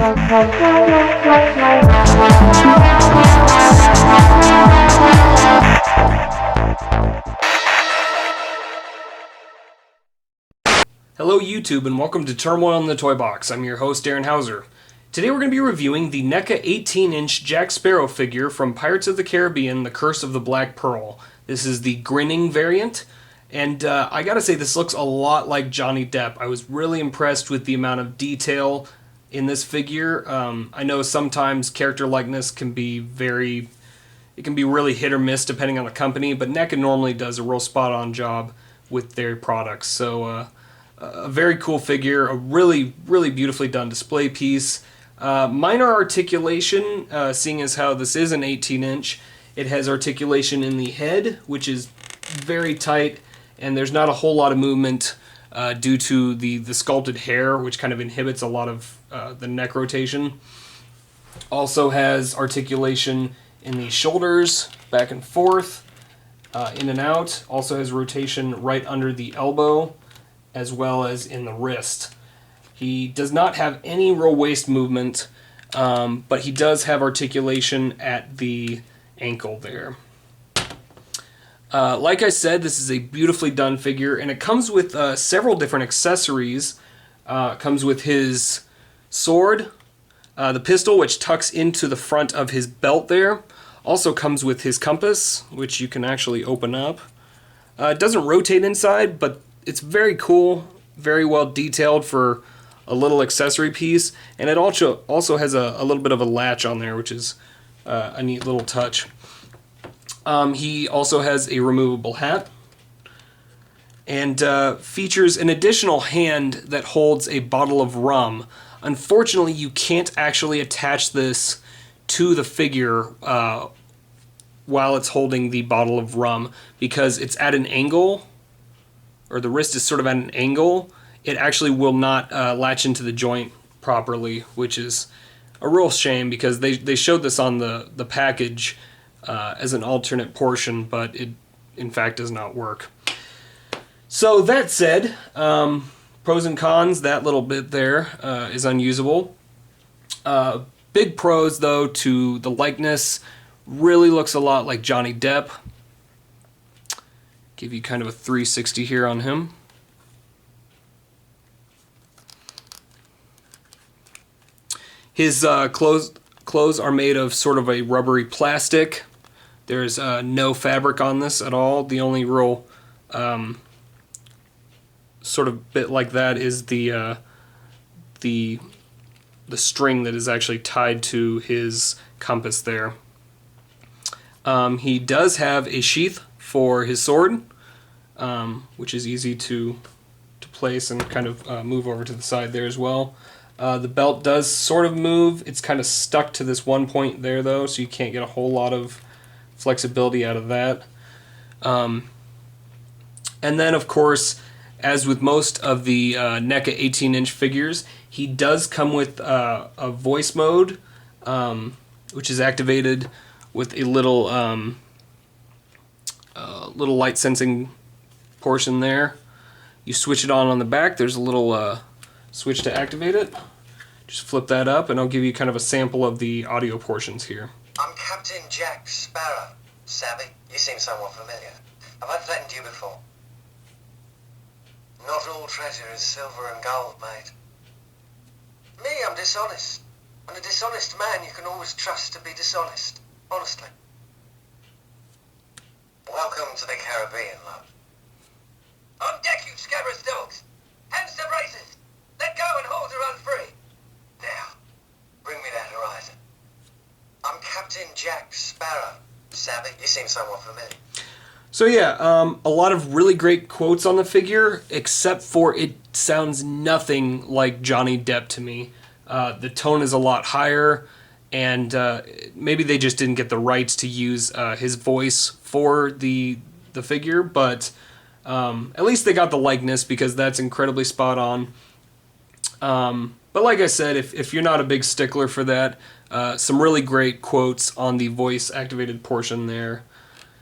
Hello YouTube and welcome to Turmoil in the Toybox. I'm your host Darren Hauser. Today we're going to be reviewing the NECA 18-inch Jack Sparrow figure from Pirates of the Caribbean, The Curse of the Black Pearl. This is the grinning variant, and I gotta say this looks a lot like Johnny Depp. I was really impressed with the amount of detail in this figure. I know sometimes character likeness can be really hit or miss depending on the company, but NECA normally does a real spot-on job with their products. So a very cool figure, a really beautifully done display piece. Minor articulation, seeing as how this is an 18-inch. It has articulation in the head, which is very tight, and there's not a whole lot of movement due to the sculpted hair, which kind of inhibits a lot of the neck rotation. Also has articulation in the shoulders, back and forth, in and out. Also has rotation right under the elbow, as well as in the wrist. He does not have any real waist movement, but he does have articulation at the ankle there. Like I said, this is a beautifully done figure, and it comes with several different accessories. It comes with his sword, the pistol, which tucks into the front of his belt there. Also comes with his compass, which you can actually open up. It doesn't rotate inside, but it's very cool, very well detailed for a little accessory piece, and it also has a little bit of a latch on there, which is a neat little touch. He also has a removable hat, and features an additional hand that holds a bottle of rum. Unfortunately, you can't actually attach this to the figure while it's holding the bottle of rum, because it's at an angle, or the wrist is sort of at an angle. It actually will not latch into the joint properly, which is a real shame, because they showed this on the package as an alternate portion, but it in fact does not work. So that said, pros and cons, that little bit there is unusable. Big pros though to the likeness, really looks a lot like Johnny Depp. Give you kind of a 360 here on him. His clothes are made of sort of a rubbery plastic. There's no fabric on this at all. The only real sort of bit like that is the string that is actually tied to his compass there. He does have a sheath for his sword, which is easy to place and kind of move over to the side there as well. The belt does sort of move. It's kind of stuck to this one point there though, so you can't get a whole lot of flexibility out of that. And then of course, as with most of the NECA 18-inch figures, he does come with a voice mode, which is activated with a little light sensing portion there. You switch it on the back. There's a little switch to activate it. Just flip that up and I'll give you kind of a sample of the audio portions here. I'm Captain Jack Sparrow. Savvy? You seem somewhat familiar. Have I threatened you before? Not all treasure is silver and gold, mate. Me, I'm dishonest. And a dishonest man you can always trust to be dishonest. Honestly. Welcome to the Caribbean, love. On deck, you scabrous dogs! Hands to braces! Let go and hold her on free! Now, bring me that horizon. I'm Captain Jack Sparrow. Savvy? You seem somewhat familiar. So yeah, a lot of really great quotes on the figure, except for it sounds nothing like Johnny Depp to me. The tone is a lot higher, and maybe they just didn't get the rights to use his voice for the figure, but at least they got the likeness, because that's incredibly spot on. But like I said, if you're not a big stickler for that, some really great quotes on the voice activated portion there.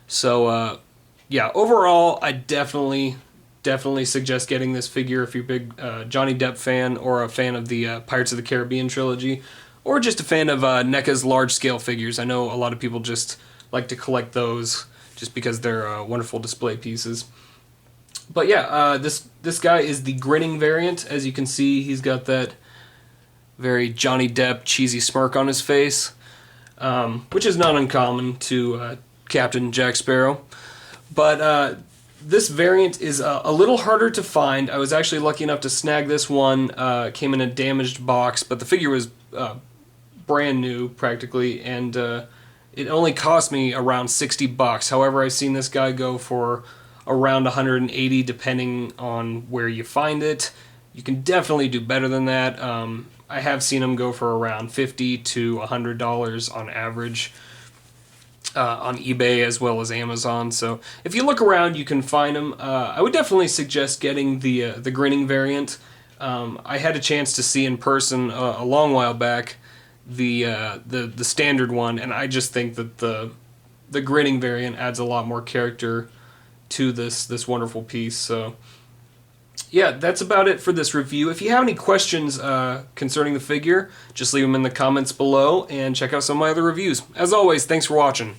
So yeah, overall I definitely definitely suggest getting this figure if you're a big Johnny Depp fan or a fan of the Pirates of the Caribbean trilogy, or just a fan of NECA's large-scale figures. I know a lot of people just like to collect those just because they're wonderful display pieces. But yeah, this guy is the grinning variant. As you can see, he's got that very Johnny Depp cheesy smirk on his face, which is not uncommon to Captain Jack Sparrow. But this variant is a little harder to find. I was actually lucky enough to snag this one. Came in a damaged box, but the figure was brand new practically, and it only cost me around $60. However, I've seen this guy go for around 180 depending on where you find it. You can definitely do better than that. I have seen them go for around $50 to $100 on average on eBay as well as Amazon. So if you look around, you can find them. I would definitely suggest getting the grinning variant. I had a chance to see in person a long while back the standard one, and I just think that the grinning variant adds a lot more character to this wonderful piece. So yeah, that's about it for this review. If you have any questions concerning the figure, just leave them in the comments below and check out some of my other reviews. As always, thanks for watching.